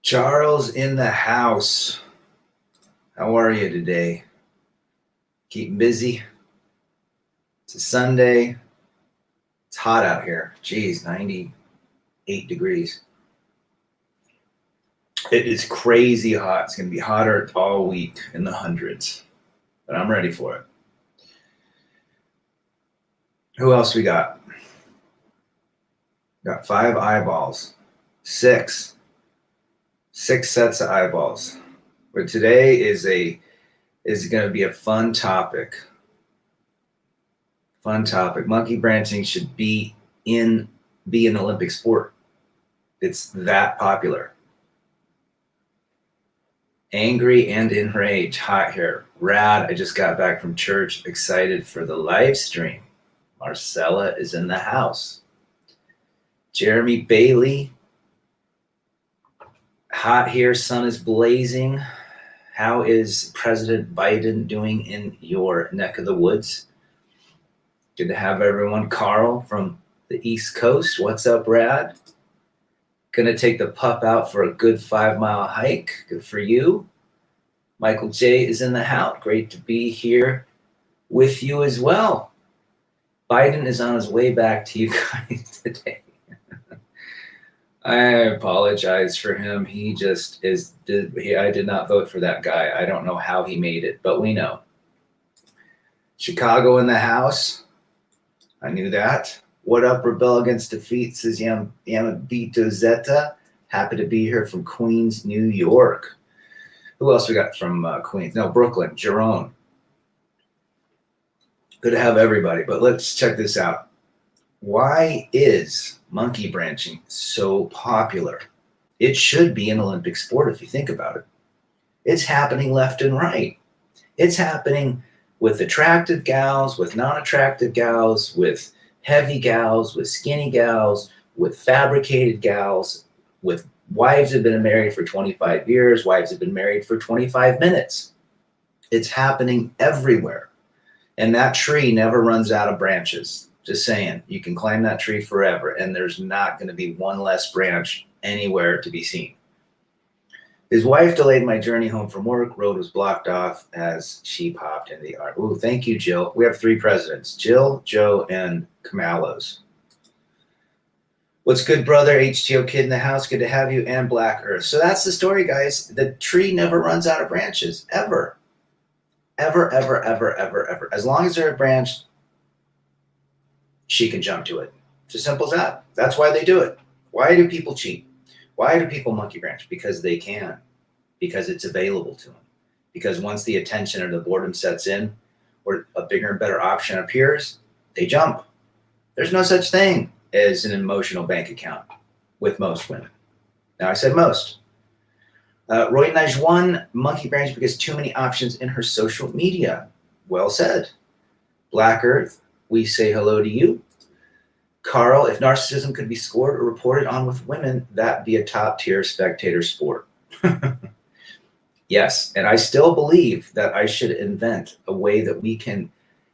Charles in the house. How are you today? Keeping busy? It's a Sunday. It's hot out here. Geez, 98 degrees. It is crazy hot. It's going to be hotter all week in the hundreds. But I'm ready for it. Who else we got? Got 5 eyeballs. 6 sets of eyeballs. But today is going to be a fun topic. Monkey branching should be an Olympic sport. It's that popular. Angry and enraged, hot here. Rad, I just got back from church, excited for the live stream. Marcella is in the house. Jeremy Bailey, hot here, sun is blazing. How is President Biden doing in your neck of the woods? Good to have everyone. Carl from the East Coast, what's up, Rad? Gonna take the pup out for a good 5-mile hike. Good for you. Michael J is in the house. Great to be here with you as well. Biden is on his way back to you guys today. I apologize for him. He just is. I did not vote for that guy. I don't know how he made it, but we know. Chicago in the house. I knew that. What up, Rebel Against Defeat, says Yamabito Zeta. Happy to be here from Queens, New York. Who else we got from Queens? No, Brooklyn, Jerome. Good to have everybody, but let's check this out. Why is monkey branching so popular? It should be an Olympic sport if you think about it. It's happening left and right. It's happening with attractive gals, with non-attractive gals, with heavy gals, with skinny gals, with fabricated gals, with wives have been married for 25 years, wives have been married for 25 minutes. It's happening everywhere. And that tree never runs out of branches. Just saying, you can climb that tree forever, and there's not going to be one less branch anywhere to be seen. His wife delayed my journey home from work. Road was blocked off as she popped in the yard. Ooh, thank you, Jill. We have 3 presidents, Jill, Joe, and Kamalos. What's good, brother? HTO Kid in the house. Good to have you. And Black Earth. So that's the story, guys. The tree never runs out of branches, ever. Ever, ever, ever, ever, ever. As long as they're a branch, she can jump to it. It's as simple as that. That's why they do it. Why do people cheat? Why do people monkey branch? Because they can. Because it's available to them. Because once the attention or the boredom sets in, or a bigger and better option appears, they jump. There's no such thing as an emotional bank account with most women. Now I said most. Roy Najwan, monkey branch because too many options in her social media. Well said. Black Earth, we say hello to you. Carl, if narcissism could be scored or reported on with women, that'd be a top tier spectator sport. Yes, and I still believe that I should invent a way that we can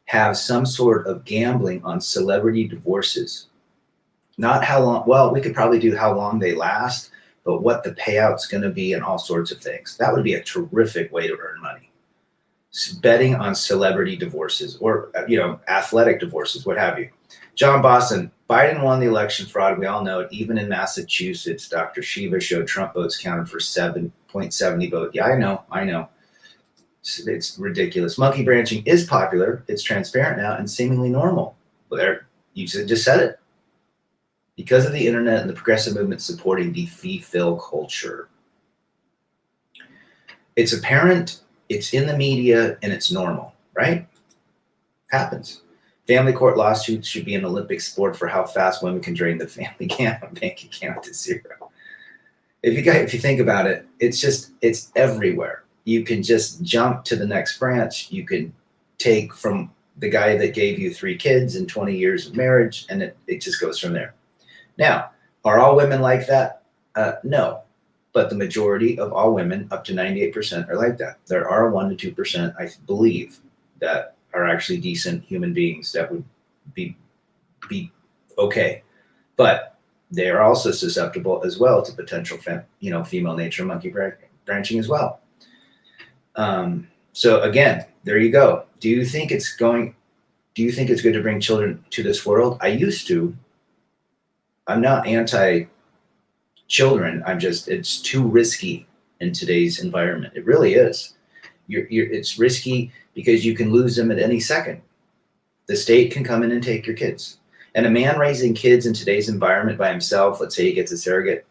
have some sort of gambling on celebrity divorces. Not how long, well, we could probably do how long they last, but what the payout's going to be and all sorts of things. That would be a terrific way to earn money. Betting on celebrity divorces or, athletic divorces, what have you. John Boston, Biden won the election fraud. We all know it. Even in Massachusetts, Dr. Shiva showed Trump votes counted for 7.70 vote. Yeah, I know. It's ridiculous. Monkey branching is popular. It's transparent now and seemingly normal. But there, you just said it. because of the internet and the progressive movement supporting the fee-fill culture. It's apparent, it's in the media, and it's normal, right? Happens. Family court lawsuits should be an Olympic sport for how fast women can drain the family bank account to zero. If you think about it, it's everywhere. You can just jump to the next branch. You can take from the guy that gave you 3 kids and 20 years of marriage, and it just goes from there. Now, are all women like that? No, but the majority of all women, up to 98%, are like that. There are 1% to 2%, I believe, that are actually decent human beings that would be okay, but they are also susceptible as well to potential, female nature monkey branching as well. So again, there you go. Do you think it's good to bring children to this world? I used to. I'm not anti-children. It's too risky in today's environment. It really is. It's risky because you can lose them at any second. The state can come in and take your kids. And a man raising kids in today's environment by himself, let's say he gets a surrogate,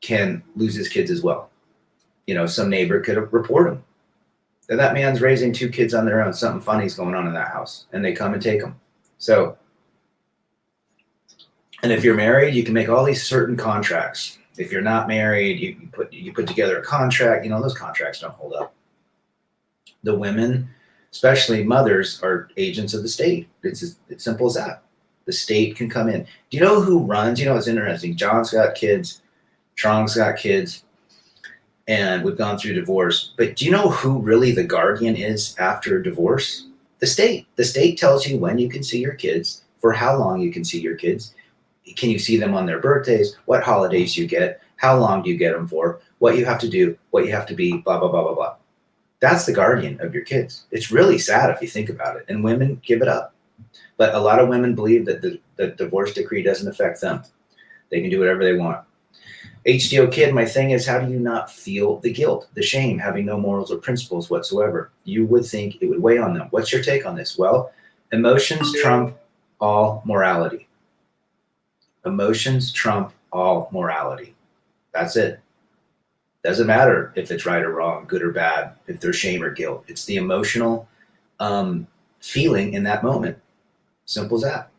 can lose his kids as well. Some neighbor could report him. And that man's raising 2 kids on their own. Something funny's going on in that house, and they come and take them. So, and if you're married, you can make all these certain contracts. If you're not married, you put together a contract. Those contracts don't hold up. The women, especially mothers, are agents of the state. It's simple as that. The state can come in. Do you know who runs? It's interesting. John's got kids. Trong's got kids. And we've gone through divorce. But do you know who really the guardian is after divorce? The state. The state tells you when you can see your kids, for how long you can see your kids. Can you see them on their birthdays? What holidays you get? How long do you get them for? What you have to do? What you have to be? Blah, blah, blah, blah, blah. That's the guardian of your kids. It's really sad if you think about it. And women give it up. But a lot of women believe that the divorce decree doesn't affect them. They can do whatever they want. HDO kid, my thing is, how do you not feel the guilt, the shame, having no morals or principles whatsoever? You would think it would weigh on them. What's your take on this? Well, emotions trump all morality. Emotions trump all morality. That's it. Doesn't matter if it's right or wrong, good or bad, if there's shame or guilt. It's the emotional feeling in that moment. Simple as that.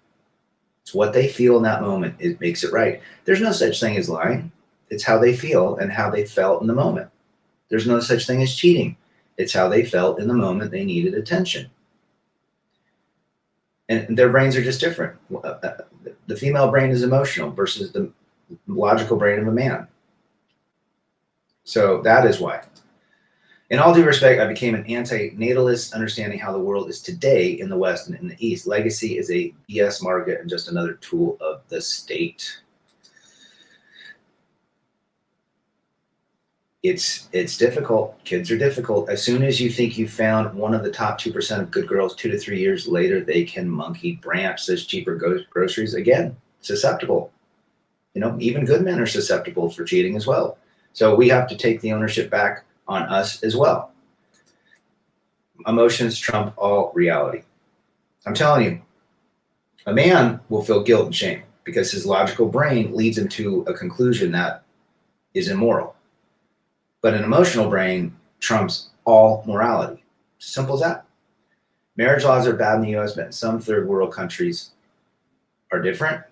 It's what they feel in that moment. It makes it right. There's no such thing as lying. It's how they feel and how they felt in the moment. There's no such thing as cheating. It's how they felt in the moment they needed attention. And their brains are just different. The female brain is emotional versus the logical brain of a man. So that is why. In all due respect, I became an anti-natalist, understanding how the world is today in the West and in the East. Legacy is a BS market and just another tool of the state. It's difficult. Kids are difficult. As soon as you think you found one of the top 2% of good girls, 2 to 3 years later, they can monkey branch, says cheaper groceries. Again, susceptible. Even good men are susceptible for cheating as well. So we have to take the ownership back on us as well. Emotions trump all reality. I'm telling you, a man will feel guilt and shame because his logical brain leads him to a conclusion that is immoral. But an emotional brain trumps all morality. Simple as that. Marriage laws are bad in the U.S., but in some third world countries are different.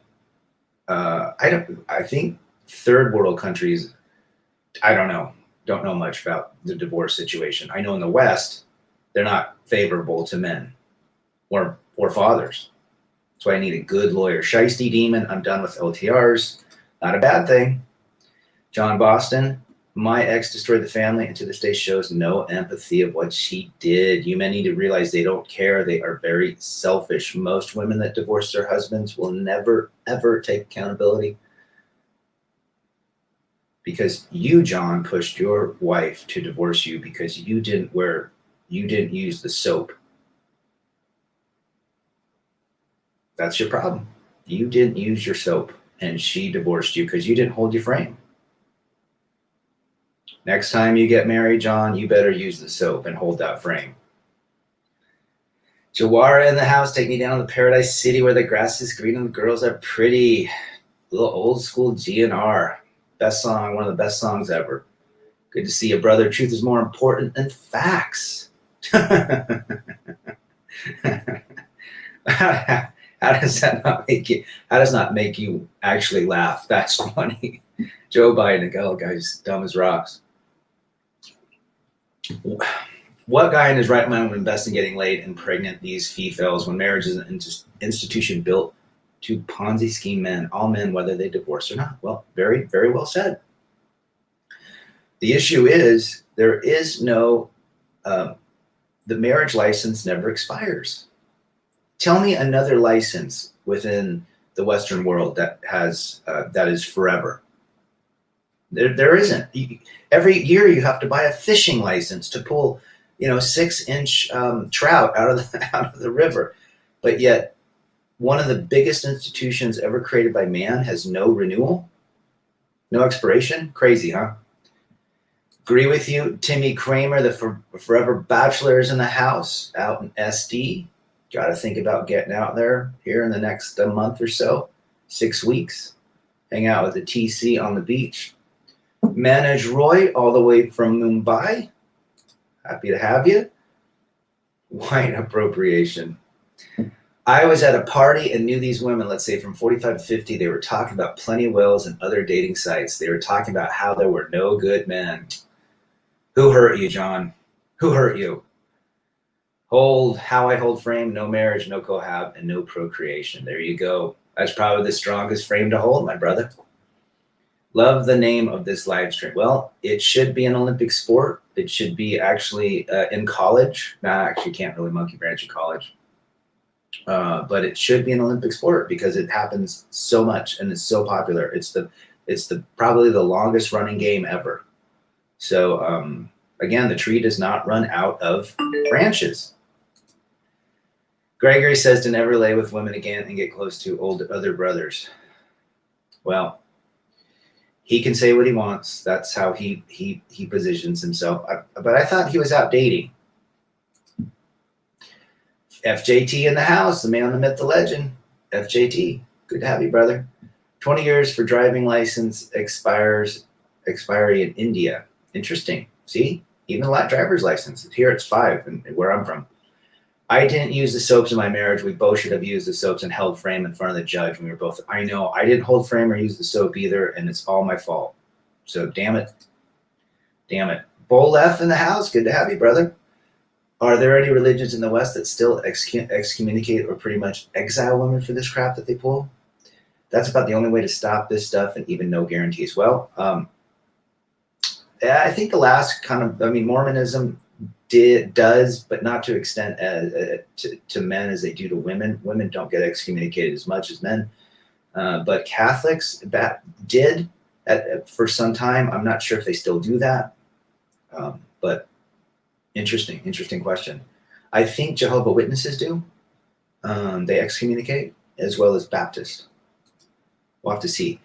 I think third world countries, I don't know. Don't know much about the divorce situation. I know in the West, they're not favorable to men or fathers. That's why I need a good lawyer. Shiesty demon, I'm done with LTRs. Not a bad thing. John Boston, my ex destroyed the family and to this day shows no empathy of what she did. You men need to realize they don't care. They are very selfish. Most women that divorce their husbands will never, ever take accountability. Because you, John, pushed your wife to divorce you because you didn't use the soap. That's your problem. You didn't use your soap and she divorced you because you didn't hold your frame. Next time you get married, John, you better use the soap and hold that frame. Jawara in the house, take me down to Paradise City where the grass is green and the girls are pretty. A little old school GNR. Best song, one of the best songs ever. Good to see you, brother. Truth is more important than facts. How does that not make you? How does not make you actually laugh? That's funny. Joe Biden, the guy's dumb as rocks. What guy in his right mind would invest in getting laid and pregnant these females when marriage is an institution built to Ponzi scheme men, all men, whether they divorce or not? Well, very, very well said. The issue is there is no, the marriage license never expires. Tell me another license within the Western world that has that is forever. There isn't. Every year you have to buy a fishing license to pull, 6-inch trout out of the river, but yet one of the biggest institutions ever created by man has no renewal, no expiration. Crazy, huh? Agree with you, Timmy Kramer. The forever bachelor is in the house out in SD. Got to think about getting out there here in the next month or so, 6 weeks. Hang out with the TC on the beach. Manoj Roy, all the way from Mumbai. Happy to have you. White appropriation. I was at a party and knew these women, let's say from 45 to 50, they were talking about Plenty Wells and other dating sites. They were talking about how there were no good men. Who hurt you, John? Who hurt you? How I hold frame, no marriage, no cohab, and no procreation. There you go. That's probably the strongest frame to hold, my brother. Love the name of this live stream. Well, it should be an Olympic sport. It should be actually in college. Actually, you can't really monkey branch in college. But it should be an Olympic sport because it happens so much and it's so popular. It's the probably the longest running game ever. So again, the tree does not run out of branches. Gregory says to never lay with women again and get close to other brothers. Well, he can say what he wants. That's how he positions himself. But I thought he was out dating. FJT in the house, the man, the myth, the legend. FJT, good to have you, brother. 20 years for driving license expiry in India. Interesting. See, even a driver's license. Here it's 5, and where I'm from. I didn't use the soaps in my marriage. We both should have used the soaps and held frame in front of the judge. We were both, I know, I didn't hold frame or use the soap either, and it's all my fault. So damn it. Damn it. Bull F in the house. Good to have you, brother. Are there any religions in the West that still excommunicate or pretty much exile women for this crap that they pull? That's about the only way to stop this stuff, and even no guarantees. Well, I think the last Mormonism does, but not to extent to men as they do to women. Women don't get excommunicated as much as men, but Catholics that did for some time. I'm not sure if they still do that, but interesting question. I think Jehovah's Witnesses do. They excommunicate as well as Baptist. We'll have to see.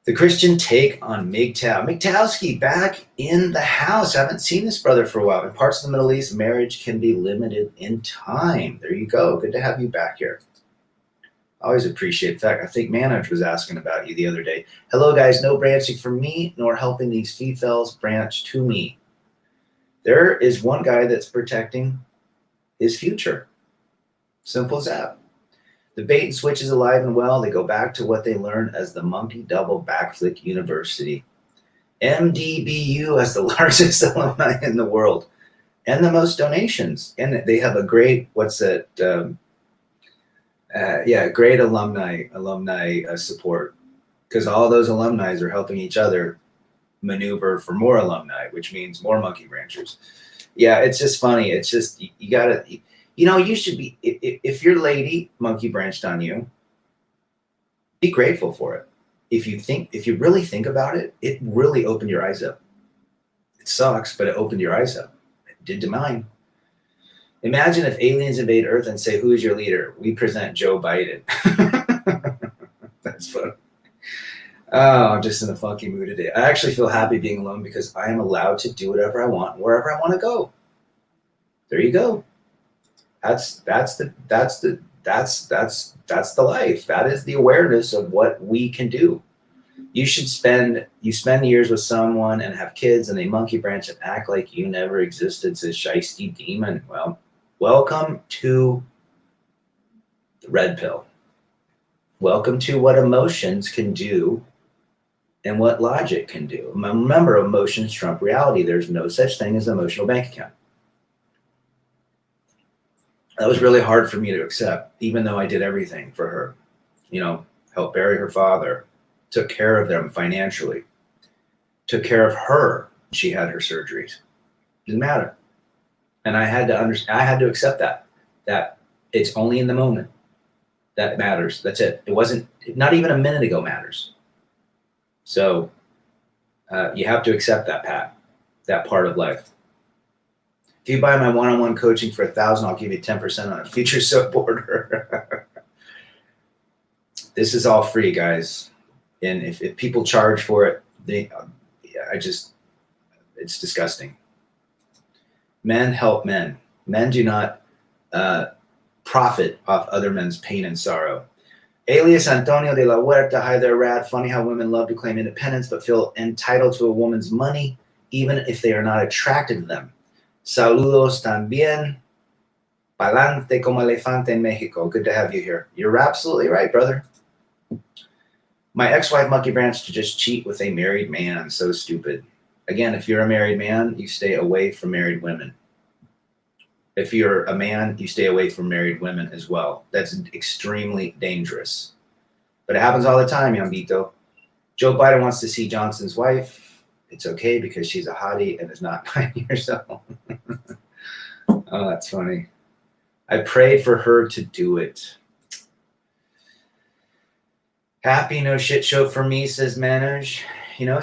The Christian take on MGTOW. MGTOWski back in the house. I haven't seen this brother for a while. In parts of the Middle East, marriage can be limited in time. There you go. Good to have you back here. Always appreciate that. I think Manoj was asking about you the other day. Hello, guys. No branching for me, nor helping these females branch to me. There is one guy that's protecting his future. Simple as that. The bait and switch is alive and well. They go back to what they learned as the Monkey Double Backflip University. MDBU has the largest alumni in the world and the most donations. And they have a great, great alumni support, because all those alumni are helping each other maneuver for more alumni, which means more monkey branchers. Yeah, it's just funny. It's just, you gotta, you should be, if your lady monkey branched on you, be grateful for it. If you really think about it, it really opened your eyes up. It sucks, but it opened your eyes up. It did to mine. Imagine if aliens invade Earth and say, "Who is your leader?" We present Joe Biden. That's funny. Oh, I'm just in a funky mood today. I actually feel happy being alone because I am allowed to do whatever I want, wherever I want to go. There you go. That's the life. That is the awareness of what we can do. You spend years with someone and have kids and they monkey branch and act like you never existed, says Shiesty Demon. Well, welcome to the red pill. Welcome to what emotions can do and what logic can do. Remember, emotions trump reality. There's no such thing as an emotional bank account. That was really hard for me to accept, even though I did everything for her. Helped bury her father, took care of them financially, took care of her. She had her surgeries. Didn't matter. And I had to accept that it's only in the moment that matters. That's it. It wasn't, not even a minute ago matters. So you have to accept that part of life. If you buy my one-on-one coaching for $1,000, I'll give you 10% on a future soap order. This is all free, guys. And if people charge for it, it's disgusting. Men help men. Men do not profit off other men's pain and sorrow. Alias Antonio de la Huerta, hi there, Rad. Funny how women love to claim independence but feel entitled to a woman's money even if they are not attracted to them. Saludos también. Palante como elefante en Mexico. Good to have you here. You're absolutely right, brother. My ex-wife monkey branched to just cheat with a married man. So stupid. Again, if you're a married man, you stay away from married women. If you're a man, you stay away from married women as well. That's extremely dangerous. But it happens all the time, Yambito. Joe Biden wants to see Johnson's wife. It's okay because she's a hottie and is not 9 years old. Oh, that's funny. I prayed for her to do it. Happy no shit show for me, says Manoj.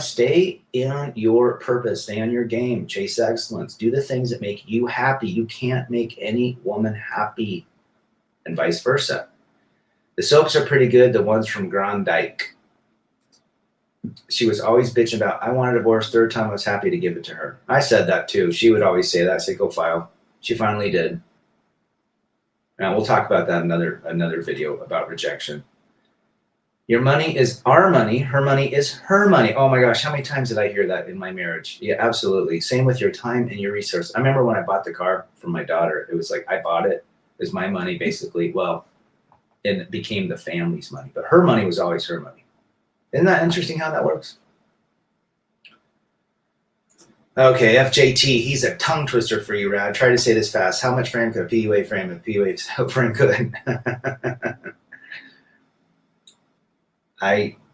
Stay in your purpose, stay on your game, chase excellence, do the things that make you happy. You can't make any woman happy, and vice versa. The soaps are pretty good, the ones from Grand Dyke. She was always bitching about, I want a divorce, third time I was happy to give it to her. I said that too. She would always say that. I said, go file. She finally did. Now we'll talk about that in another video about rejection. Your money is our money. Her money is her money. Oh my gosh, how many times did I hear that in my marriage? Yeah, absolutely. Same with your time and your resource. I remember when I bought the car for my daughter, it was like I bought it. It was my money, basically. Well, and it became the family's money. But her money was always her money. Isn't that interesting how that works? Okay, FJT, he's a tongue twister for you, Rad. Try to say this fast. How much frame could a PUA frame if PUA frame could?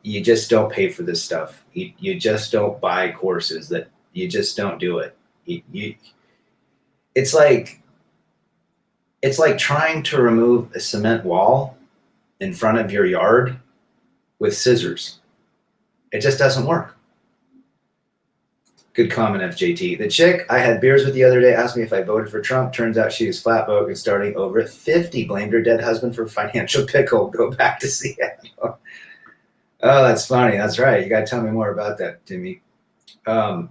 You just don't pay for this stuff. You just don't buy courses. That you just don't do it. It's like trying to remove a cement wall in front of your yard with scissors. It just doesn't work. Good comment, FJT. The chick I had beers with the other day asked me if I voted for Trump. Turns out she was flat broke and starting over at 50. Blamed her dead husband for financial pickle. Go back to Seattle. Oh, that's funny. That's right. You got to tell me more about that, Timmy. They're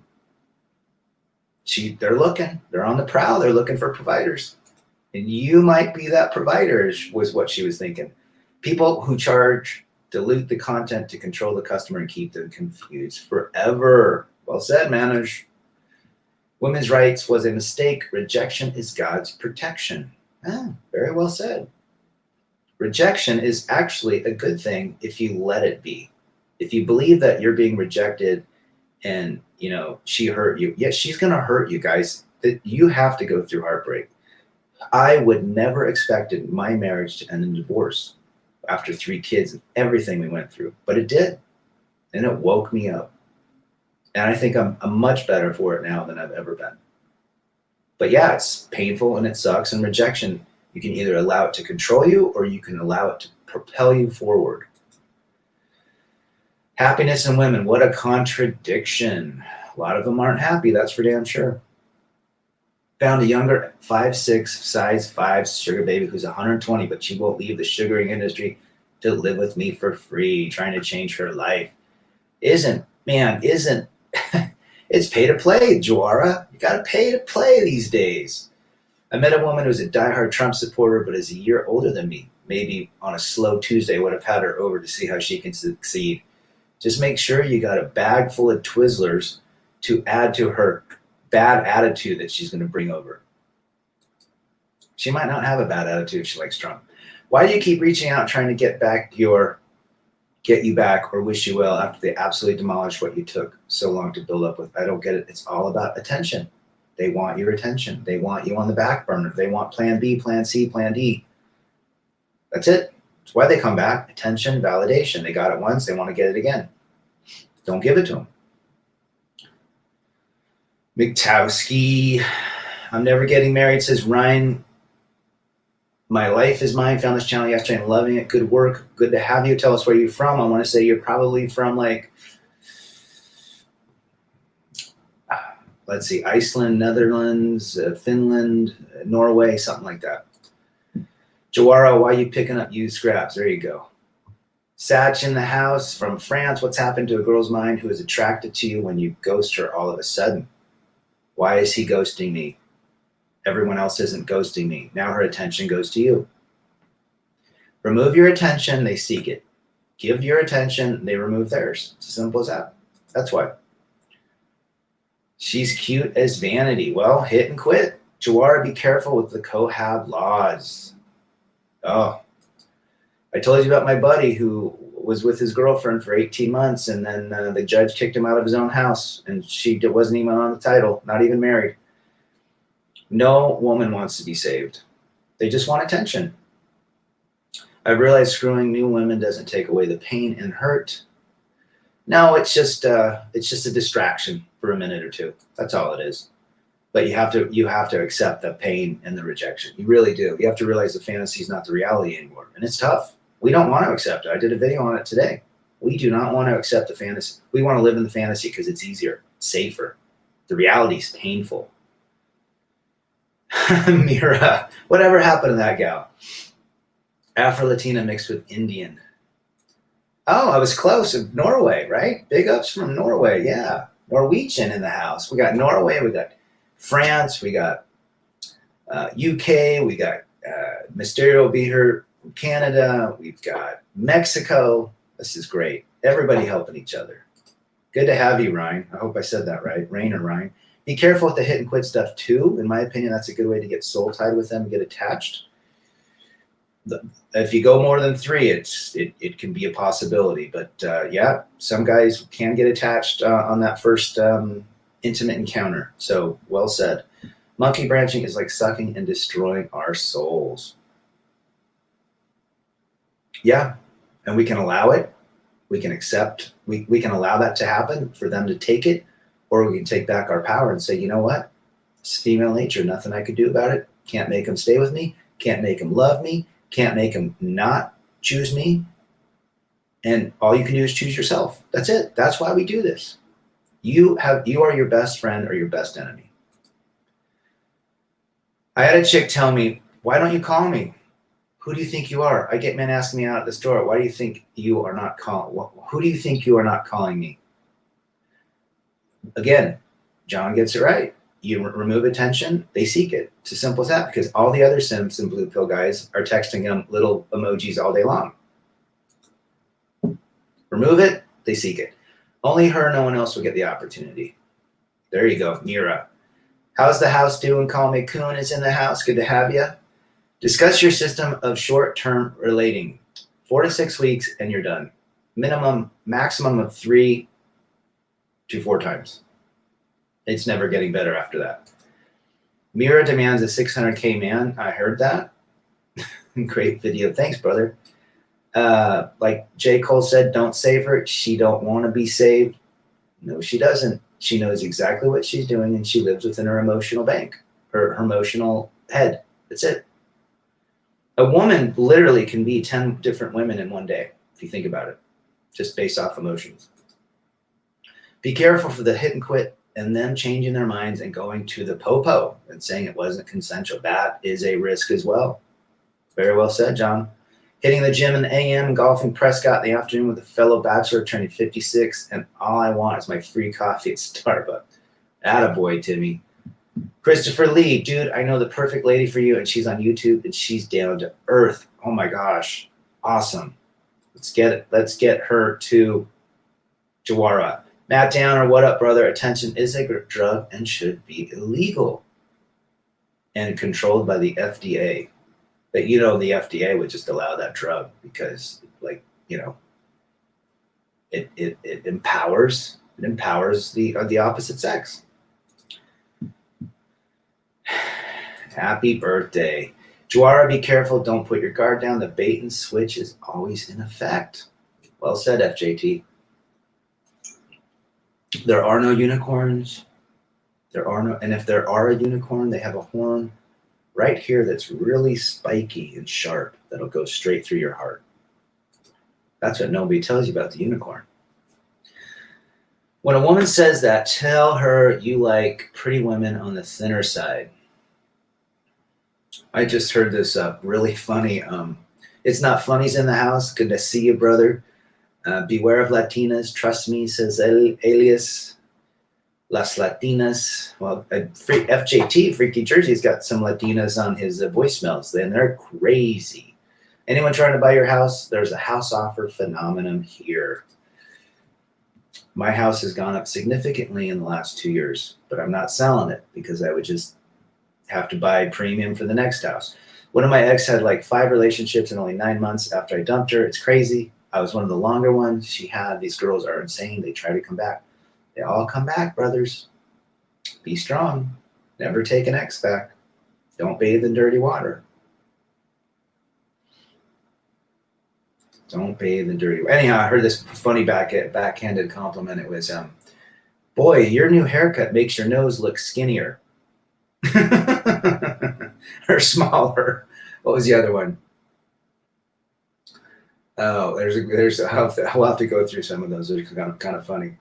looking. They're on the prowl. They're looking for providers. And you might be that provider, was what she was thinking. People who charge dilute the content to control the customer and keep them confused forever. Well said, Manoj. Women's rights was a mistake. Rejection is God's protection. Very well said. Rejection is actually a good thing if you let it be. If you believe that you're being rejected and, she hurt you. Yes, she's going to hurt you guys. You have to go through heartbreak. I would never expected my marriage to end in divorce after 3 kids and everything we went through, but it did. And it woke me up. And I think I'm much better for it now than I've ever been. But yeah, it's painful and it sucks. And rejection, you can either allow it to control you or you can allow it to propel you forward. Happiness in women, what a contradiction. A lot of them aren't happy, that's for damn sure. Found a younger 5'6", size 5 sugar baby who's 120, but she won't leave the sugaring industry to live with me for free, trying to change her life. Isn't it's pay to play, Joara. You got to pay to play these days. I met a woman who's a diehard Trump supporter, but is a year older than me. Maybe on a slow Tuesday, would have had her over to see how she can succeed. Just make sure you got a bag full of Twizzlers to add to her bad attitude that she's going to bring over. She might not have a bad attitude if she likes Trump. Why do you keep reaching out trying to get you back or wish you well after they absolutely demolished what you took so long to build up with? I don't get it. It's all about attention. They want your attention. They want you on the back burner. They want plan B, plan C, plan D. That's it. That's why they come back. Attention, validation. They got it once. They want to get it again. Don't give it to them. Miktowski. I'm never getting married, says Ryan. My life is mine. Found this channel yesterday and loving it. Good work. Good to have you. Tell us where you're from. I want to say you're probably from let's see, Iceland, Netherlands, Finland, Norway, something like that. Jawara, why are you picking up used scraps? There you go. Satch in the house from France. What's happened to a girl's mind who is attracted to you when you ghost her all of a sudden? Why is he ghosting me? Everyone else isn't ghosting me. Now her attention goes to you. Remove your attention, they seek it. Give your attention, they remove theirs. It's as simple as that. That's why. She's cute as vanity. Well, hit and quit. Jawara, be careful with the Cohab laws. Oh, I told you about my buddy who was with his girlfriend for 18 months, and then the judge kicked him out of his own house, and she wasn't even on the title, not even married. No woman wants to be saved. They just want attention. I've realized screwing new women doesn't take away the pain and hurt. No, it's just a distraction for a minute or two. That's all it is. But you have to accept the pain and the rejection. You really do. You have to realize the fantasy is not the reality anymore. And it's tough. We don't want to accept it. I did a video on it today. We do not want to accept the fantasy. We want to live in the fantasy because it's easier, safer. The reality is painful. Mira, whatever happened to that gal? Afro-Latina mixed with Indian. Oh, I was close. Norway, right? Big ups from Norway. Yeah. Norwegian in the house. We got Norway. We got France. We got UK. We got Mysterio will be here from Canada. We've got Mexico. This is great. Everybody helping each other. Good to have you, Ryan. I hope I said that right. Rain or Ryan. Be careful with the hit and quit stuff too. In my opinion, that's a good way to get soul tied with them and get attached. If you go more than 3, it can be a possibility. But yeah, some guys can get attached on that first intimate encounter. So well said. Monkey branching is like sucking and destroying our souls. Yeah, and we can allow it. We can accept. We can allow that to happen for them to take it. Or we can take back our power and say, you know what? It's female nature. Nothing I could do about it. Can't make them stay with me. Can't make them love me. Can't make them not choose me. And all you can do is choose yourself. That's it. That's why we do this. You are your best friend or your best enemy. I had a chick tell me, why don't you call me? Who do you think you are? I get men asking me out at the store, why do you think you are not calling? Who do you think you are not calling me? Again, John gets it right. You remove attention, they seek it. It's as simple as that, because all the other simps and blue pill guys are texting them little emojis all day long. Remove it, they seek it. Only her, no one else will get the opportunity. There you go, Mira. How's the house doing? Call me Coon is in the house. Good to have you. Discuss your system of short-term relating. 4 to 6 weeks and you're done. Maximum of 3 to 4 times. It's never getting better after that. Mira demands a 600K man. I heard that. Great video. Thanks, brother. Like J. Cole said, don't save her. She don't want to be saved. No, she doesn't. She knows exactly what she's doing, and she lives within her emotional bank, her emotional head. That's it. A woman literally can be 10 different women in one day, if you think about it, just based off emotions. Be careful for the hit and quit and them changing their minds and going to the popo and saying it wasn't consensual. That is a risk as well. Very well said, John. Hitting the gym in the AM, golfing Prescott in the afternoon with a fellow bachelor turning 56, and all I want is my free coffee at Starbucks. Attaboy, Timmy. Christopher Lee, dude, I know the perfect lady for you, and she's on YouTube, and she's down to earth. Oh my gosh, awesome. Let's get it. Let's get her to Jawara. Matt Downer, what up, brother? Attention is a drug and should be illegal and controlled by the FDA. But the FDA would just allow that drug because, it empowers the opposite sex. Happy birthday. Jawara, be careful. Don't put your guard down. The bait and switch is always in effect. Well said, FJT. There are no unicorns. And if there are a unicorn, they have a horn right here that's really spiky and sharp that'll go straight through your heart. That's what nobody tells you about the unicorn. When a woman says that, tell her you like pretty women on the thinner side. I just heard this really funny. It's not funnies in the house. Good to see you, brother. Beware of Latinas. Trust me, says Alias. Las Latinas. Well, FJT, Freaky Jersey's got some Latinas on his voicemails, and they're crazy. Anyone trying to buy your house? There's a house offer phenomenon here. My house has gone up significantly in the last 2 years, but I'm not selling it because I would just have to buy premium for the next house. One of my ex had like 5 relationships in only 9 months after I dumped her. It's crazy. I was one of the longer ones she had. These girls are insane. They try to come back. They all come back, brothers. Be strong. Never take an ex back. Don't bathe in dirty water. Don't bathe in dirty water. Anyhow, I heard this funny backhanded compliment. It was, boy, your new haircut makes your nose look skinnier. Or smaller. What was the other one? Oh, I'll have to go through some of those. They're kind of funny.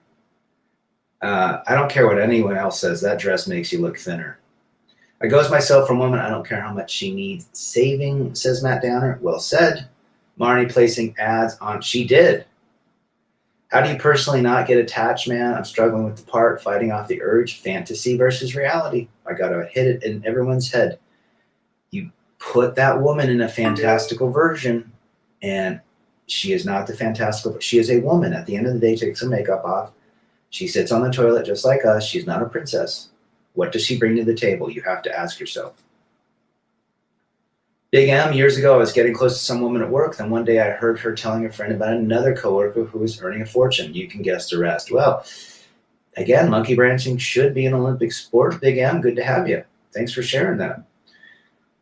I don't care what anyone else says. That dress makes you look thinner. I goes myself from woman. I don't care how much she needs saving, says Matt Downer. Well said. Marnie placing ads on. She did. How do you personally not get attached, man? I'm struggling with the part, fighting off the urge, fantasy versus reality. I got to hit it in everyone's head. You put that woman in a fantastical version, and she is not the fantastical, but she is a woman. At the end of the day, takes her makeup off. She sits on the toilet just like us. She's not a princess. What does she bring to the table? You have to ask yourself. Big M, years ago, I was getting close to some woman at work. Then one day I heard her telling a friend about another coworker who was earning a fortune. You can guess the rest. Well, again, monkey branching should be an Olympic sport. Big M, good to have you. Thanks for sharing that.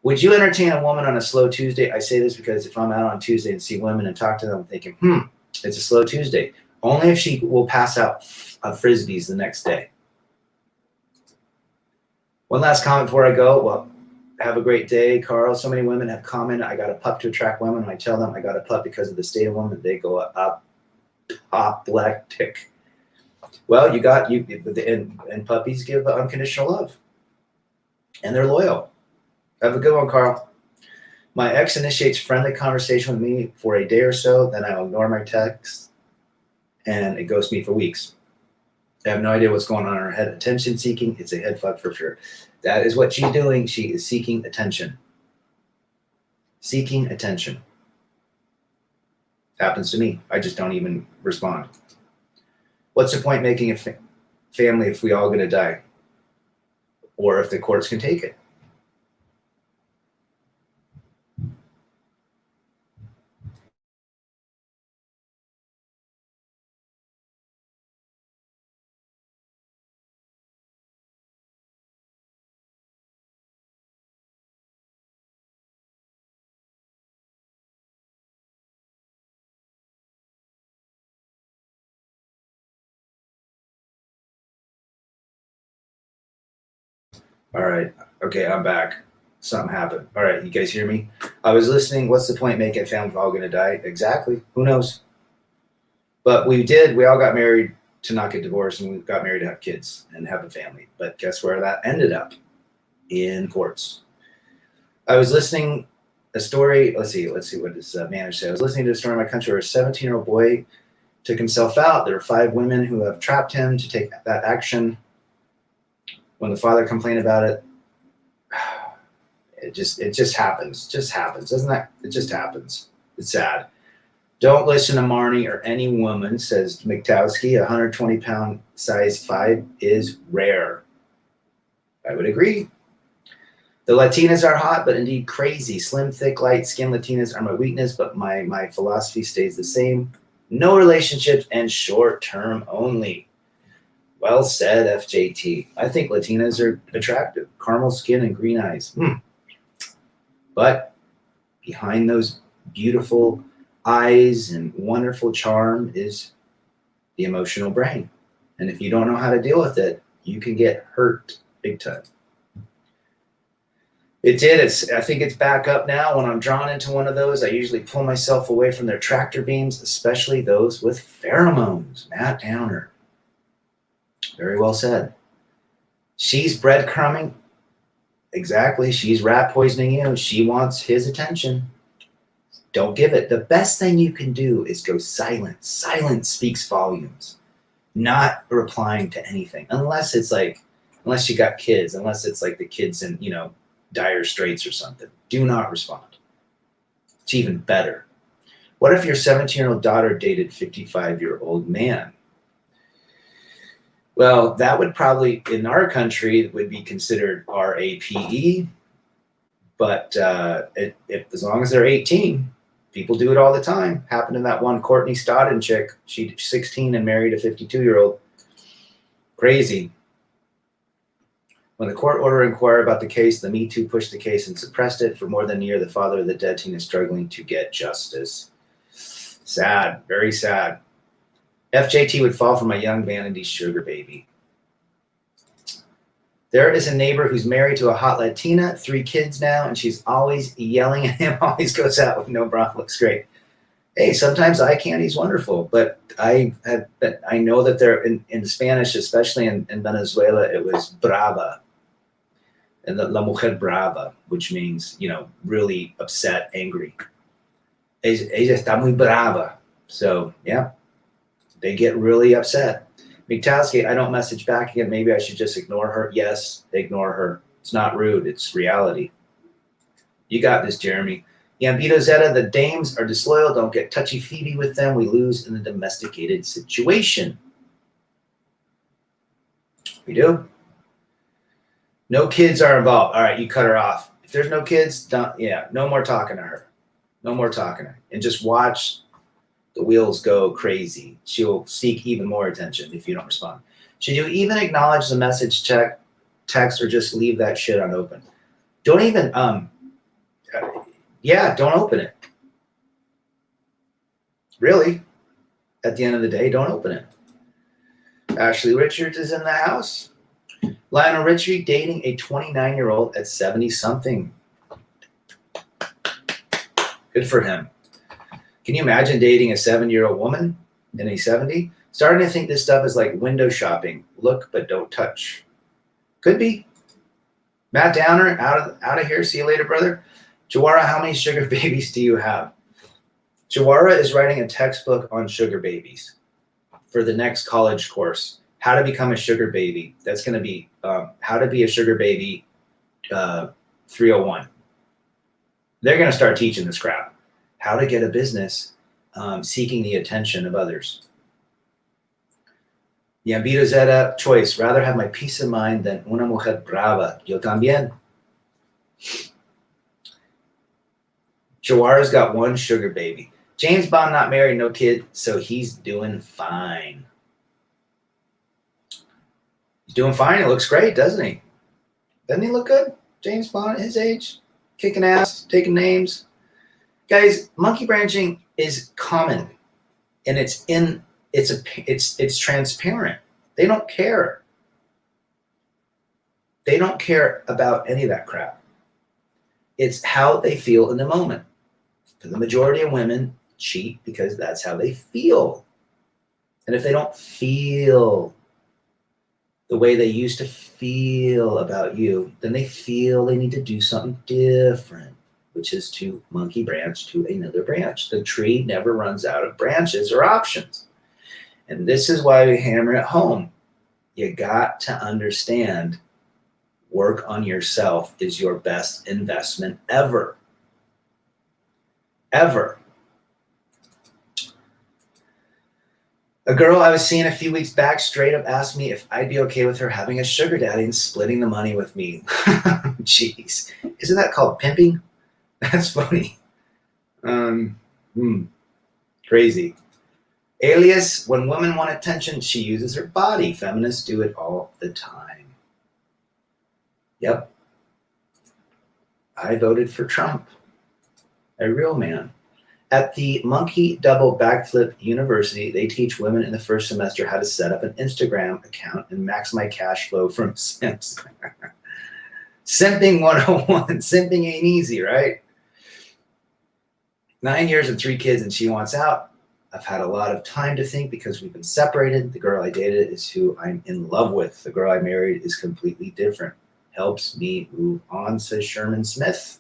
Would you entertain a woman on a slow Tuesday? I say this because if I'm out on Tuesday and see women and talk to them, I'm thinking, it's a slow Tuesday. Only if she will pass out Frisbees the next day. One last comment before I go. Well, have a great day, Carl. So many women have commented, I got a pup to attract women. When I tell them I got a pup because of the state of woman, they go apoplectic. Well, and puppies give unconditional love. And they're loyal. Have a good one, Carl. My ex initiates friendly conversation with me for a day or so, then I'll ignore my texts, and it ghosts me for weeks. I have no idea what's going on in her head. Attention seeking, it's a head fuck for sure. That is what she's doing. She is seeking attention. Seeking attention. Happens to me. I just don't even respond. What's the point making a family if we all going to die? Or if the courts can take it? All right. Okay, I'm back. Something happened. All right, you guys hear me? I was listening. What's the point making a family if we're all going to die? Exactly. Who knows? But we all got married to not get divorced, and we got married to have kids and have a family. But guess where that ended up? In courts. I was listening a story. Let's see what this manager said. I was listening to a story in my country where a 17-year-old boy took himself out. There are 5 women who have trapped him to take that action. When the father complained about it, it just happens. Just happens. Doesn't that? It just happens. It's sad. Don't listen to Marnie or any woman, says McTowski. 120-pound size 5 is rare. I would agree. The Latinas are hot, but indeed crazy. Slim, thick, light skin Latinas are my weakness, but my philosophy stays the same. No relationships and short term only. Well said, FJT. I think Latinas are attractive. Caramel skin and green eyes. But behind those beautiful eyes and wonderful charm is the emotional brain. And if you don't know how to deal with it, you can get hurt big time. It did. I think it's back up now. When I'm drawn into one of those, I usually pull myself away from their tractor beams, especially those with pheromones. Matt Downer. Very well said. She's breadcrumbing. Exactly. She's rat poisoning you. She wants his attention. Don't give it. The best thing you can do is go silent. Silence speaks volumes. Not replying to anything. Unless you got kids. Unless it's like the kids in, dire straits or something. Do not respond. It's even better. What if your 17-year-old daughter dated 55-year-old man? Well, that would probably, in our country, would be considered RAPE. But as long as they're 18, people do it all the time. Happened to that one Courtney Stodden chick. She's 16 and married a 52-year-old. Crazy. When the court order inquired about the case, the Me Too pushed the case and suppressed it. For more than a year, the father of the dead teen is struggling to get justice. Sad, very sad. FJT would fall for my young vanity sugar baby. There is a neighbor who's married to a hot Latina, 3 kids now, and she's always yelling at him, always goes out with no bra, looks great. Hey, sometimes eye candy's wonderful, but I know that they're in Spanish, especially in Venezuela, it was brava. And la mujer brava, which means, really upset, angry. Ella está muy brava. So, yeah, they get really upset. Miktowski, I don't message back again. Maybe I should just ignore her. Yes, ignore her. It's not rude. It's reality. You got this, Jeremy. Gambito Zeta, the dames are disloyal. Don't get touchy-feely with them. We lose in the domesticated situation. We do. No kids are involved. All right, you cut her off. If there's no kids, no more talking to her. No more talking to her. And just watch the wheels go crazy. She'll seek even more attention if you don't respond. Should you even acknowledge the message, text, or just leave that shit unopened? Don't even, don't open it. Really, at the end of the day, don't open it. Ashley Richards is in the house. Lionel Richie dating a 29-year-old at 70-something. Good for him. Can you imagine dating a 7-year-old woman in a 70? Starting to think this stuff is like window shopping. Look, but don't touch. Could be. Matt Downer, out of here. See you later, brother. Jawara, how many sugar babies do you have? Jawara is writing a textbook on sugar babies for the next college course. How to become a sugar baby. That's going to be how to be a sugar baby 301. They're going to start teaching this crap. How to get a business seeking the attention of others. Yambito Zeta, choice. Rather have my peace of mind than una mujer brava. Yo también. Jawara's got one sugar baby. James Bond not married, no kid, so he's doing fine. He's doing fine. He looks great, doesn't he? Doesn't he look good? James Bond at his age, kicking ass, taking names. Guys, monkey branching is common, and it's transparent. They don't care. They don't care about any of that crap. It's how they feel in the moment. For the majority of women, cheat because that's how they feel. And if they don't feel the way they used to feel about you, then they feel they need to do something different, which is to monkey branch to another branch. The tree never runs out of branches or options. And this is why we hammer it home. You got to understand Work on yourself is your best investment ever. Ever. A girl I was seeing a few weeks back straight up asked me if I'd be okay with her having a sugar daddy and splitting the money with me. Jeez. Isn't that called pimping? That's funny. Crazy. Alias, when women want attention, she uses her body. Feminists do it all the time. Yep. I voted for Trump. A real man. At the Monkey Double Backflip University, they teach women in the first semester how to set up an Instagram account and maximize cash flow from simps. Simping 101. Simping ain't easy, right? 9 years and 3 kids, and she wants out. I've had a lot of time to think because we've been separated. The girl I dated is who I'm in love with. The girl I married is completely different. Helps me move on, says Sherman Smith.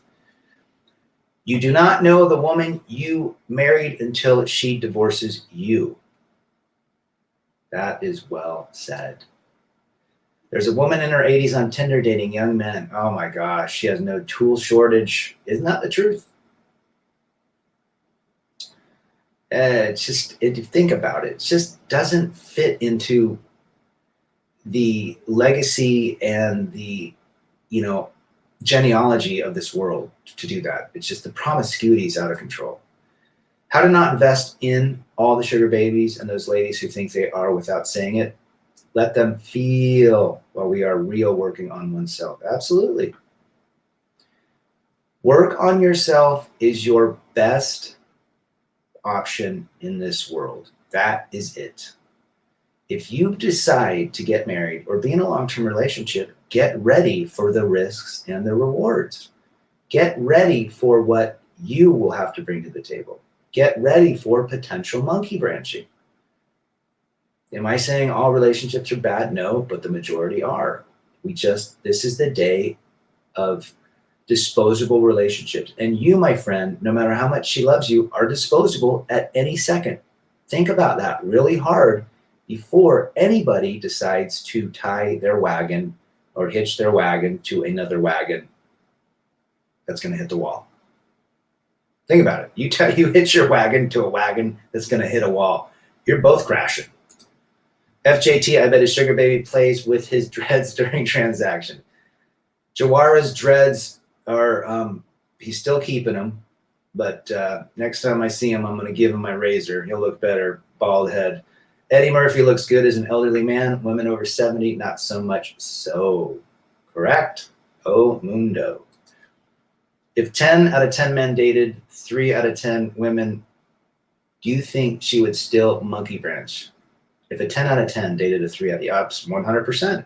You do not know the woman you married until she divorces you. That is well said. There's a woman in her 80s on Tinder dating young men. Oh my gosh, she has no tool shortage. Isn't that the truth? Think about it. It just doesn't fit into the legacy and the, genealogy of this world to do that. It's just the promiscuity is out of control. How to not invest in all the sugar babies and those ladies who think they are without saying it. Let them feel while we are real working on oneself. Absolutely. Work on yourself is your best option in this world. That is it. If you decide to get married or be in a long-term relationship, get ready for the risks and the rewards. Get ready for what you will have to bring to the table. Get ready for potential monkey branching. Am I saying all relationships are bad? No, but the majority are. This is the day of disposable relationships. And you, my friend, no matter how much she loves you, are disposable at any second. Think about that really hard before anybody decides to tie their wagon or hitch their wagon to another wagon that's going to hit the wall. Think about it. You hitch your wagon to a wagon that's going to hit a wall. You're both crashing. FJT, I bet his sugar baby plays with his dreads during transaction. Jawara's dreads are, he's still keeping them, but next time I see him, I'm going to give him my razor. He'll look better, bald head. Eddie Murphy looks good as an elderly man. Women over 70, not so much so. Correct? Oh, mundo. If 10 out of 10 men dated 3 out of 10 women, do you think she would still monkey branch? If a 10 out of 10 dated a 3 out of the ups, 100%.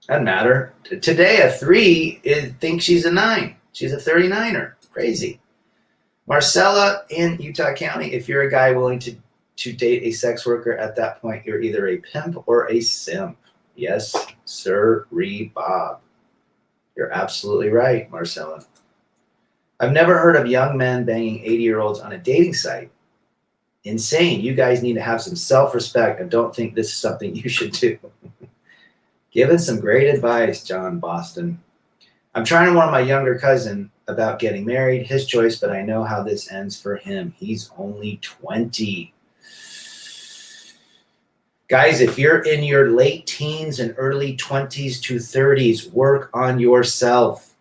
Doesn't matter. Today, a 3 thinks she's a 9. She's a 39er. Crazy. Marcella in Utah County, if you're a guy willing to date a sex worker at that point, you're either a pimp or a simp. Yes, sir, Bob. You're absolutely right, Marcella. I've never heard of young men banging 80-year-olds on a dating site. Insane. You guys need to have some self-respect and don't think this is something you should do. Given some great advice, John Boston. I'm trying to warn my younger cousin about getting married, his choice, but I know how this ends for him. He's only 20. Guys, if you're in your late teens and early 20s to 30s, work on yourself.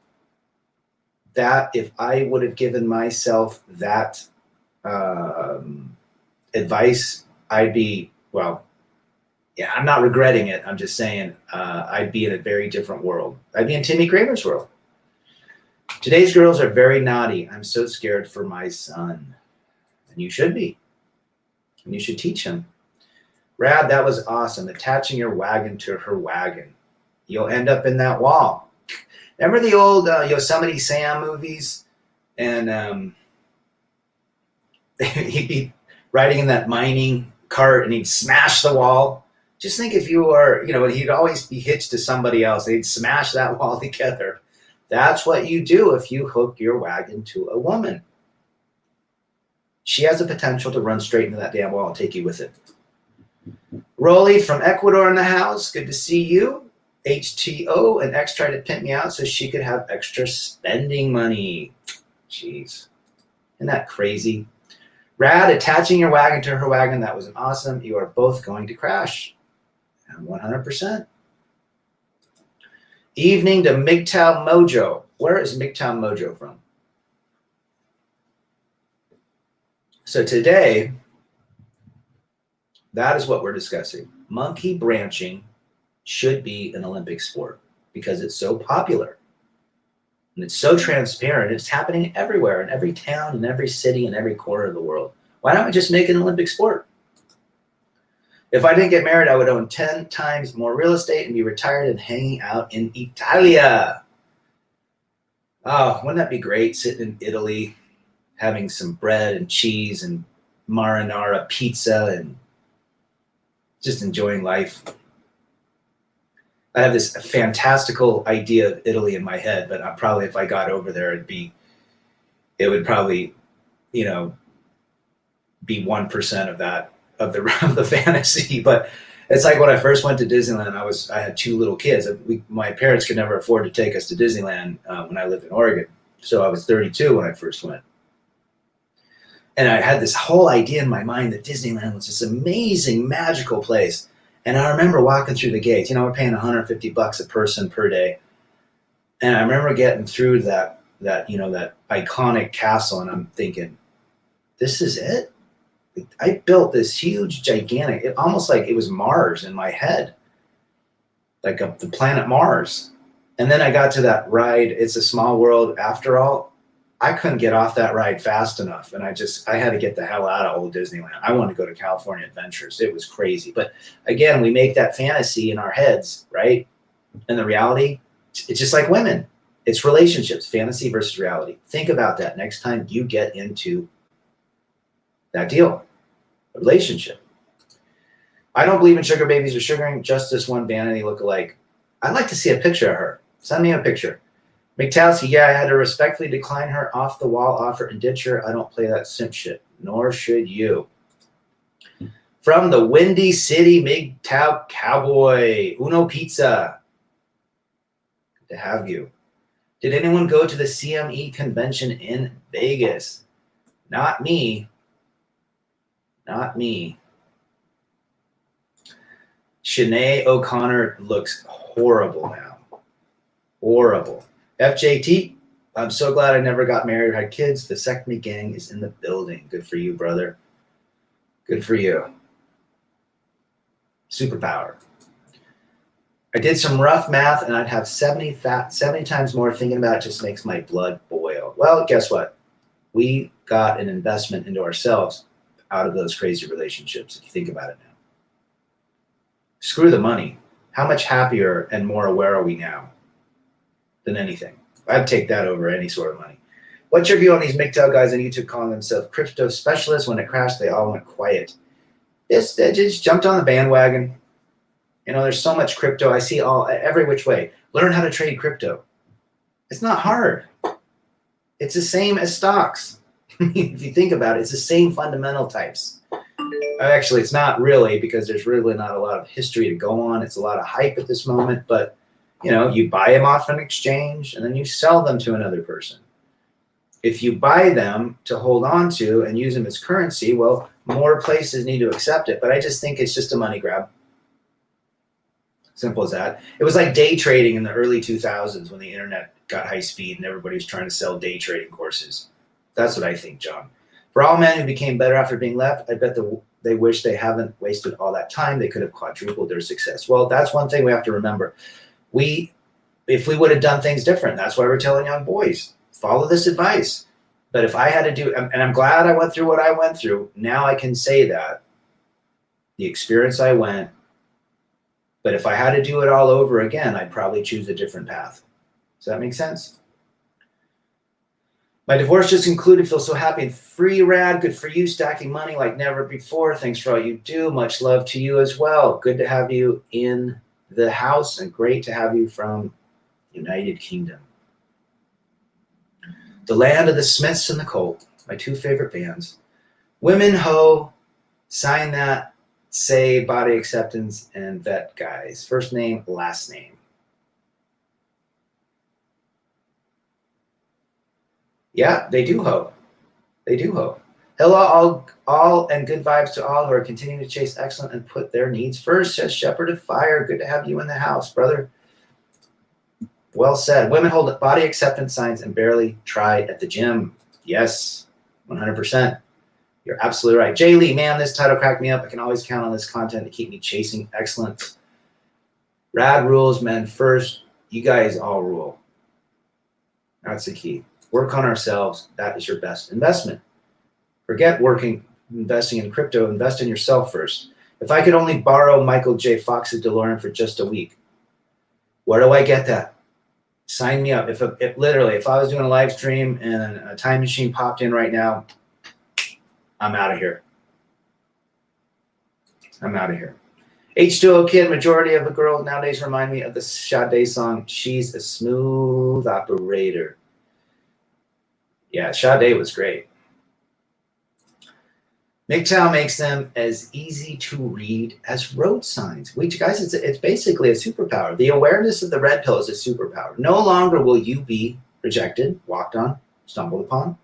That, if I would have given myself that advice, I'd be, I'm not regretting it. I'm just saying I'd be in a very different world. I'd be in Timmy Kramer's world. Today's girls are very naughty. I'm so scared for my son. And you should be. And you should teach him. Rad, that was awesome. Attaching your wagon to her wagon. You'll end up in that wall. Remember the old Yosemite Sam movies? And he'd be riding in that mining cart and he'd smash the wall. Just think if you are, he'd always be hitched to somebody else. They'd smash that wall together. That's what you do if you hook your wagon to a woman. She has the potential to run straight into that damn wall and take you with it. Rolly from Ecuador in the house. Good to see you. HTO, an ex tried to pimp me out so she could have extra spending money. Jeez. Isn't that crazy? Rad, attaching your wagon to her wagon. That was an awesome. You are both going to crash. 100%. Evening to MGTOW Mojo. Where is MGTOW Mojo from? So today, that is what we're discussing. Monkey branching should be an Olympic sport because it's so popular and it's so transparent. It's happening everywhere, in every town, in every city, in every corner of the world. Why don't we just make it an Olympic sport? If I didn't get married, I would own 10 times more real estate and be retired and hanging out in Italia. Oh, wouldn't that be great? Sitting in Italy, having some bread and cheese and marinara pizza and just enjoying life. I have this fantastical idea of Italy in my head, but probably if I got over there, it would probably, be 1% of that, of the fantasy. But it's like when I first went to Disneyland, I had 2 little kids. My parents could never afford to take us to Disneyland when I lived in Oregon. So I was 32 when I first went. And I had this whole idea in my mind that Disneyland was this amazing, magical place. And I remember walking through the gates. We're paying $150 a person per day. And I remember getting through that iconic castle, and I'm thinking, this is it? I built this huge, gigantic, almost like it was Mars in my head, like the planet Mars. And then I got to that ride, It's a Small World After All. I couldn't get off that ride fast enough, and I had to get the hell out of old Disneyland. I wanted to go to California Adventures. It was crazy. But again, we make that fantasy in our heads, right? And the reality, it's just like women. It's relationships, fantasy versus reality. Think about that next time you get into that deal, a relationship. I don't believe in sugar babies or sugaring, just this one vanity lookalike. I'd like to see a picture of her. Send me a picture. McTowski, yeah, I had to respectfully decline her off the wall offer and ditch her. I don't play that simp shit, nor should you. From the Windy City MGTOW Cowboy, Uno Pizza. Good to have you. Did anyone go to the CME convention in Vegas? Not me. Not me. Sinead O'Connor looks horrible now. Horrible. FJT, I'm so glad I never got married or had kids. The Vasectomy gang is in the building. Good for you, brother. Good for you. Superpower. I did some rough math, and I'd have 70 times more. Thinking about it just makes my blood boil. Well, guess what? We got an investment into ourselves out of those crazy relationships, if you think about it now. Screw the money. How much happier and more aware are we now than anything? I'd take that over any sort of money. What's your view on these MGTOW guys on YouTube calling themselves crypto specialists? When it crashed, they all went quiet. They just jumped on the bandwagon. There's so much crypto. I see every which way. Learn how to trade crypto. It's not hard. It's the same as stocks. If you think about it, it's the same fundamental types. Actually, it's not really, because there's really not a lot of history to go on. It's a lot of hype at this moment, but you buy them off an exchange and then you sell them to another person. If you buy them to hold on to and use them as currency, well, more places need to accept it. But I just think it's just a money grab. Simple as that. It was like day trading in the early 2000s when the internet got high speed and everybody was trying to sell day trading courses. That's what I think, John. For all men who became better after being left, I bet they wish they haven't wasted all that time. They could have quadrupled their success. Well, that's one thing we have to remember. If we would have done things different, that's why we're telling young boys, follow this advice. But if I had to do, and I'm glad I went through what I went through, now I can say that the experience I went, but if I had to do it all over again, I'd probably choose a different path. Does that make sense? My divorce just concluded. Feel so happy and free, Rad. Good for you. Stacking money like never before. Thanks for all you do. Much love to you as well. Good to have you in the house, and great to have you from United Kingdom. The Land of the Smiths and the Colt, my 2 favorite bands. Women Ho, Sign That, Say, Body Acceptance, and Vet Guys. First name, last name. Yeah, they do hope. They do hope. Hello, all, and good vibes to all who are continuing to chase excellence and put their needs first. Says Shepherd of Fire. Good to have you in the house, brother. Well said. Women hold body acceptance signs and barely try at the gym. Yes, 100%. You're absolutely right. Jay Lee, man, this title cracked me up. I can always count on this content to keep me chasing excellence. Rad rules, men first. You guys all rule. That's the key. Work on ourselves. That is your best investment. Forget investing in crypto. Invest in yourself first. If I could only borrow Michael J. Fox's DeLorean for just a week, where do I get that? Sign me up. If I was doing a live stream and a time machine popped in right now, I'm out of here. I'm out of here. H2O Kid, majority of the girls nowadays remind me of the Sade song, She's a Smooth Operator. Yeah, Sade was great. MGTOW makes them as easy to read as road signs. Guys, it's basically a superpower. The awareness of the red pill is a superpower. No longer will you be rejected, walked on, stumbled upon.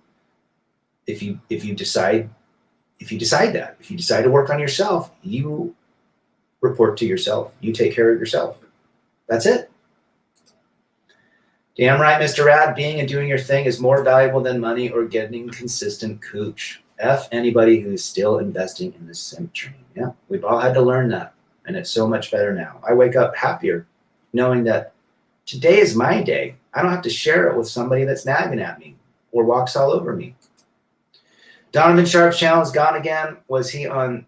If you decide that, if you decide to work on yourself, you report to yourself. You take care of yourself. That's it. Damn right, Mr. Rad. Being and doing your thing is more valuable than money or getting consistent cooch. F anybody who's still investing in the simp train. Yeah, we've all had to learn that, and it's so much better now. I wake up happier knowing that today is my day. I don't have to share it with somebody that's nagging at me or walks all over me. Donovan Sharp's channel is gone again. Was he on?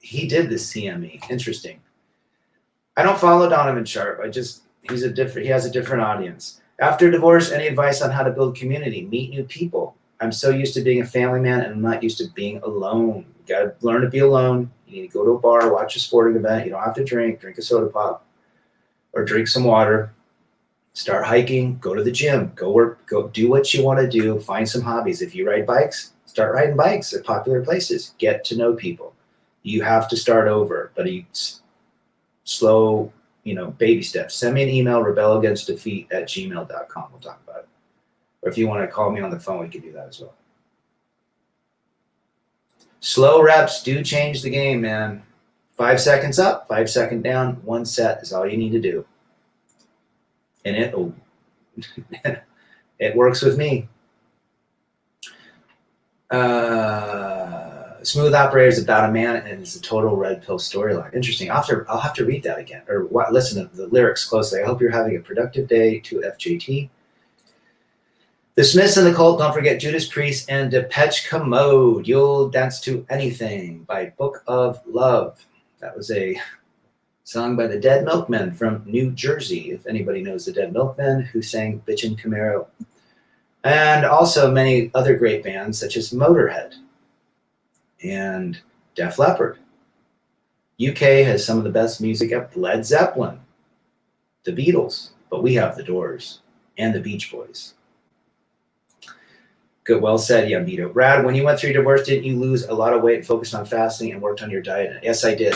He did the CME. Interesting. I don't follow Donovan Sharp. He has a different audience. After divorce, any advice on how to build community, meet new people? I'm so used to being a family man and I'm not used to being alone. You got to learn to be alone. You need to go to a bar, watch a sporting event. You don't have to drink a soda pop or drink some water. Start hiking, go to the gym, go work, go do what you want to do. Find some hobbies. If you ride bikes, start riding bikes at popular places. Get to know people. You have to start over, but slow, baby steps. Send me an email, rebelagainstdefeat@gmail.com. We'll talk about it. Or if you want to call me on the phone, we can do that as well. Slow reps do change the game, man. 5 seconds up, 5 seconds down, 1 set is all you need to do. And it works with me. Smooth Operator is about a man and it's a total red pill storyline. Interesting. I'll have to read that again or listen to the lyrics closely. I hope you're having a productive day. To FJT. The Smiths and the Cult. Don't forget Judas Priest and Depeche Mode. You'll Dance to Anything by Book of Love. That was a song by the Dead Milkmen from New Jersey. If anybody knows the Dead Milkmen, who sang Bitchin' Camaro. And also many other great bands such as Motorhead and Def Leppard. UK has some of the best music up. Led Zeppelin, the Beatles, but we have the Doors and the Beach Boys. Good, well said, Yambito. Brad, when you went through your divorce, didn't you lose a lot of weight and focused on fasting and worked on your diet? Yes, I did.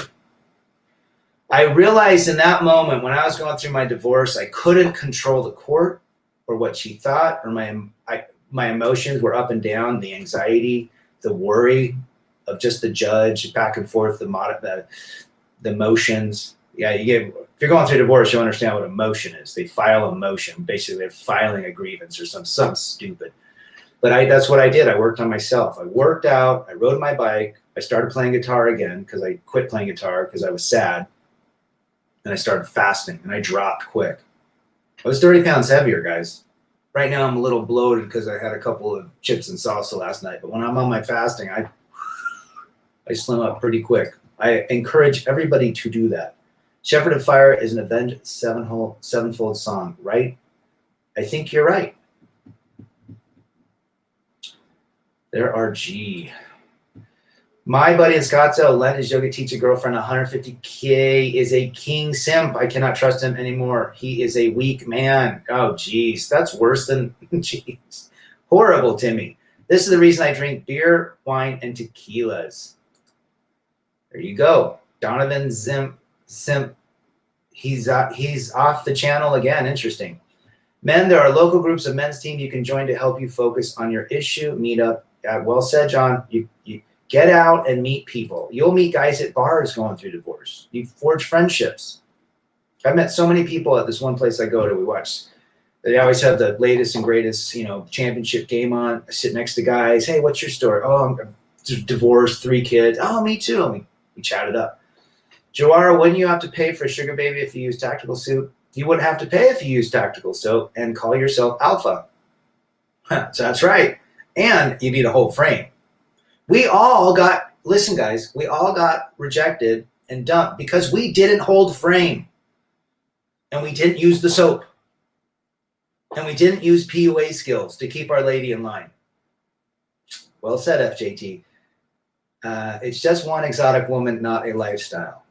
I realized in that moment when I was going through my divorce, I couldn't control the court or what she thought, or my emotions were up and down, the anxiety, the worry of just the judge, back and forth, the motions. Yeah, if you're going through a divorce, you understand what a motion is. They file a motion. Basically, they're filing a grievance or something stupid. But that's what I did. I worked on myself. I worked out. I rode my bike. I started playing guitar again because I quit playing guitar because I was sad. And I started fasting, and I dropped quick. I was 30 pounds heavier, guys. Right now, I'm a little bloated because I had a couple of chips and salsa last night. But when I'm on my fasting, I slim up pretty quick. I encourage everybody to do that. Shepherd of Fire is an Avenged Sevenfold song, right? I think you're right. There are G. My buddy in Scottsdale lent his yoga teacher girlfriend $150K, is a king simp. I cannot trust him anymore. He is a weak man. Oh, geez. That's worse than, geez. Horrible, Timmy. This is the reason I drink beer, wine, and tequilas. There you go. Donovan Simp. He's off the channel again. Interesting. Men, there are local groups of men's team you can join to help you focus on your issue. Meet up. Well said, John. You get out and meet people. You'll meet guys at bars going through divorce. You forge friendships. I've met so many people at this one place I go to. We watch. They always have the latest and greatest, championship game on. I sit next to guys. Hey, what's your story? Oh, I'm divorced, 3 kids. Oh, me too. And we chat it up. Joara, wouldn't you have to pay for a sugar baby if you use Tactical Soup? You wouldn't have to pay if you use Tactical Soap and call yourself alpha. So that's right. And you need a whole frame. Listen guys, we all got rejected and dumped because we didn't hold frame. And we didn't use the soap. And we didn't use PUA skills to keep our lady in line. Well said, FJT. It's just one exotic woman, not a lifestyle.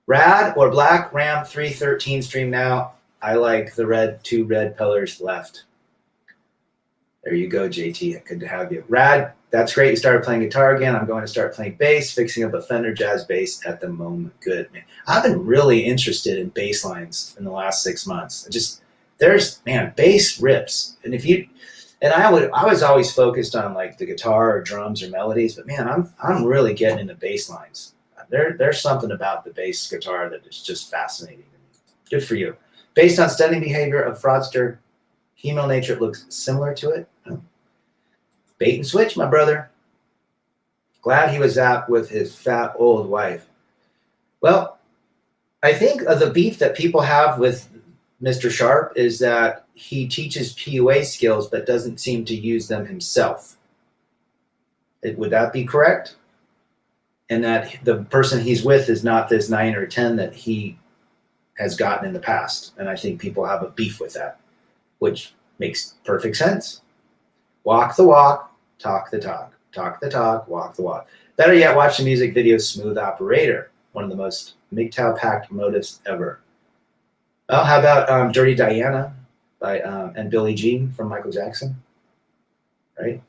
Rad or Black Ram 313 stream now. I like the 2 red pillars left. There you go, JT. Good to have you. Rad, that's great. You started playing guitar again. I'm going to start playing bass, fixing up a Fender Jazz bass at the moment. Good, man. I've been really interested in bass lines in the last 6 months. Bass rips. And I was always focused on like the guitar or drums or melodies, but man, I'm really getting into bass lines. There's something about the bass guitar that is just fascinating to me. Good for you. Based on studying behavior of fraudster, female nature looks similar to it. Oh. Bait and switch, my brother. Glad he was zapped with his fat old wife. Well, I think the beef that people have with Mr. Sharp is that he teaches PUA skills but doesn't seem to use them himself. Would that be correct? And that the person he's with is not this 9 or 10 that he has gotten in the past. And I think people have a beef with that, which makes perfect sense. Walk the walk, talk the talk. Talk the talk, walk the walk. Better yet, watch the music video Smooth Operator, one of the most MGTOW-packed motives ever. Well, how about Dirty Diana and Billie Jean from Michael Jackson, right?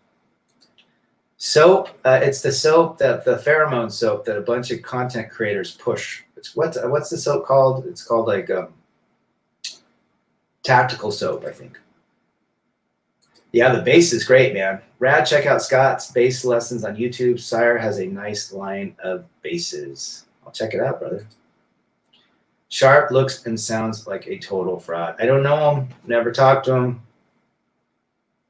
Soap, it's the soap, the pheromone soap that a bunch of content creators push. What's the soap called? It's called like Tactical Soap, I think. Yeah, the bass is great, man. Rad, check out Scott's bass lessons on YouTube. Sire has a nice line of basses. I'll check it out, brother. Sharp looks and sounds like a total fraud. I don't know him, never talked to him.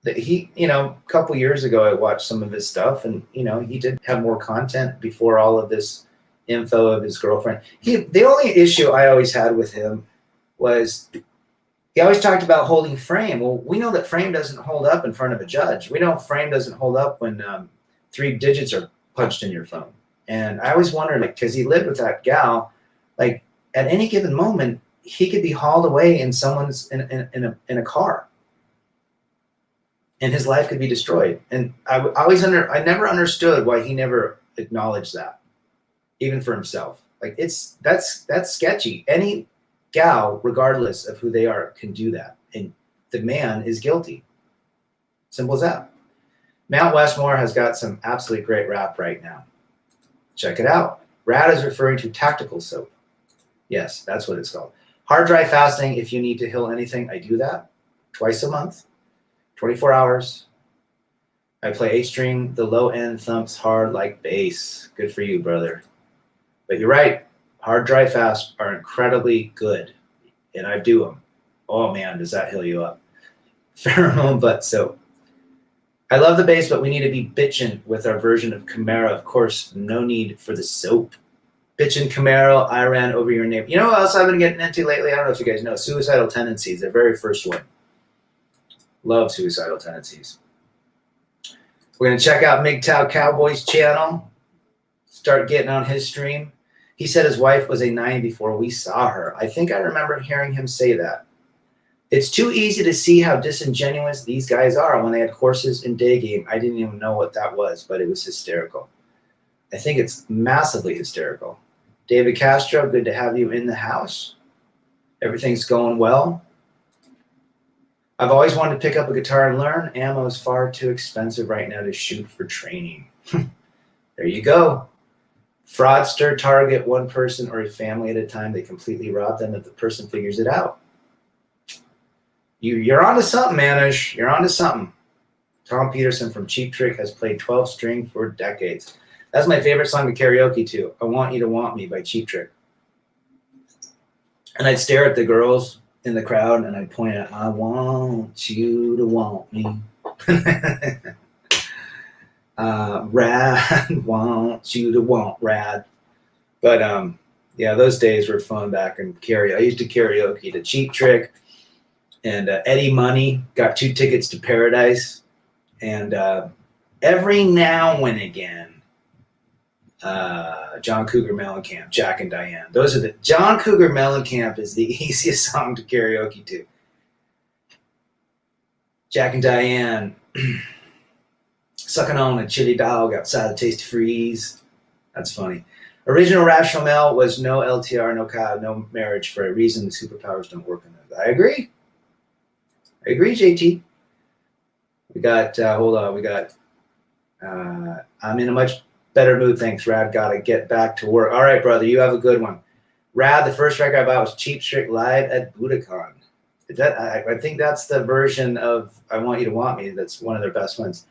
A couple years ago, I watched some of his stuff, and he did have more content before all of this info of his girlfriend. The only issue I always had with him was he always talked about holding frame. Well, we know that frame doesn't hold up in front of a judge. We know frame doesn't hold up when 3 digits are punched in your phone. And I always wondered, because he lived with that gal, at any given moment, he could be hauled away in someone's in a car. And his life could be destroyed. And I never understood why he never acknowledged that, even for himself. That's sketchy. Any gal, regardless of who they are, can do that. And the man is guilty. Simple as that. Mount Westmore has got some absolutely great rap right now. Check it out. Rad is referring to Tactical Soap. Yes, that's what it's called. Hard drive fasting, if you need to heal anything, I do that twice a month. 24 hours. I play 8-string. The low end thumps hard like bass. Good for you, brother. But you're right. Hard drive fast are incredibly good. And I do them. Oh, man, does that heal you up. Pheromone butt soap. I love the bass, but we need to be bitchin' with our version of Camaro. Of course, no need for the soap. Bitchin' Camaro, I ran over your neighbor. You know what else I've been getting into lately? I don't know if you guys know. Suicidal Tendencies, their very first one. Love Suicidal Tendencies. We're going to check out MGTOW Cowboy's channel. Start getting on his stream. He said his wife was a 9 before we saw her. I think I remember hearing him say that. It's too easy to see how disingenuous these guys are. When they had horses in day game, I didn't even know what that was, but it was hysterical. I think it's massively hysterical. David Castro, good to have you in the house. Everything's going well. I've always wanted to pick up a guitar and learn. Ammo is far too expensive right now to shoot for training. There you go. Fraudster target one person or a family at a time. They completely rob them if the person figures it out. You're onto something, Manish. You're onto something. Tom Peterson from Cheap Trick has played 12 string for decades. That's my favorite song to karaoke to. I Want You to Want Me by Cheap Trick. And I'd stare at the girls in the crowd and I'd point out, I want you to want me. Rad wants you to want rad. But yeah, those days were fun back in karaoke. I used to karaoke to Cheap Trick and Eddie Money. Got 2 tickets to Paradise. And every now and again, John Cougar Mellencamp, Jack and Diane. Those are the John Cougar Mellencamp is the easiest song to karaoke to. Jack and Diane sucking on a chili dog outside the Tasty Freeze. That's funny. Original Rational Mel was no LTR, no cow, no marriage for a reason. The superpowers don't work in that. I agree, JT. We got hold on. We got. I'm in a much better mood, thanks, Rad. Gotta get back to work. All right, brother, you have a good one. Rad, the first record I bought was Cheap Trick live at Budokan. I think that's the version of I Want You to Want Me. That's one of their best ones.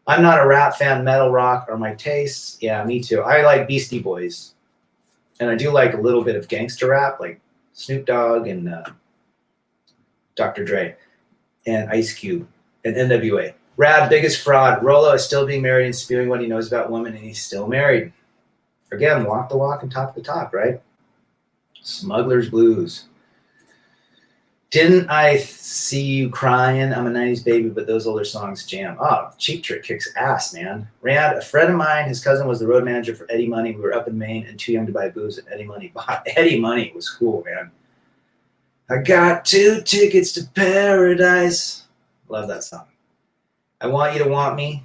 I'm not a rap fan. Metal rock are my tastes. Yeah, me too. I like Beastie Boys. And I do like a little bit of gangster rap, like Snoop Dogg and Dr. Dre and Ice Cube and NWA. Rad, biggest fraud. Rolo is still being married and spewing what he knows about women, and he's still married. Again, walk the walk and talk the talk, right? Smuggler's Blues. Didn't I see you crying? I'm a 90s baby, but those older songs jam. Oh, Cheap Trick kicks ass, man. Rad, a friend of mine, his cousin was the road manager for Eddie Money. We were up in Maine and too young to buy booze, and Eddie Money bought. Eddie Money was cool, man. I got 2 tickets to Paradise. Love that song. I Want You to Want Me.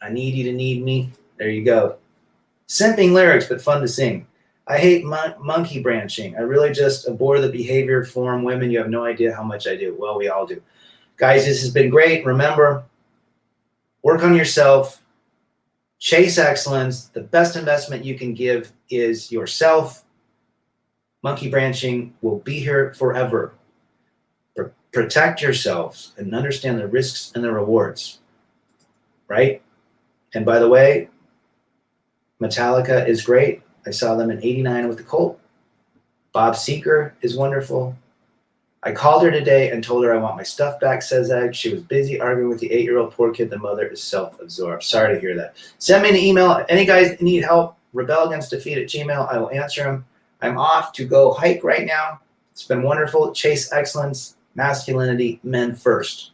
I Need You to Need Me. There you go. Simping lyrics, but fun to sing. I hate monkey branching. I really just abhor the behavior form. Women, you have no idea how much I do. Well, we all do. Guys, this has been great. Remember, work on yourself. Chase excellence. The best investment you can give is yourself. Monkey branching will be here forever. Protect yourselves and understand the risks and the rewards. Right? And by the way, Metallica is great. I saw them in '89 with the Cult. Bob Seger is wonderful. I called her today and told her I want my stuff back, says Ed. She was busy arguing with the 8-year-old poor kid. The mother is self-absorbed. Sorry to hear that. Send me an email. Any guys need help? rebelagainstdefeat@gmail.com. I will answer them. I'm off to go hike right now. It's been wonderful. Chase excellence, masculinity, men first.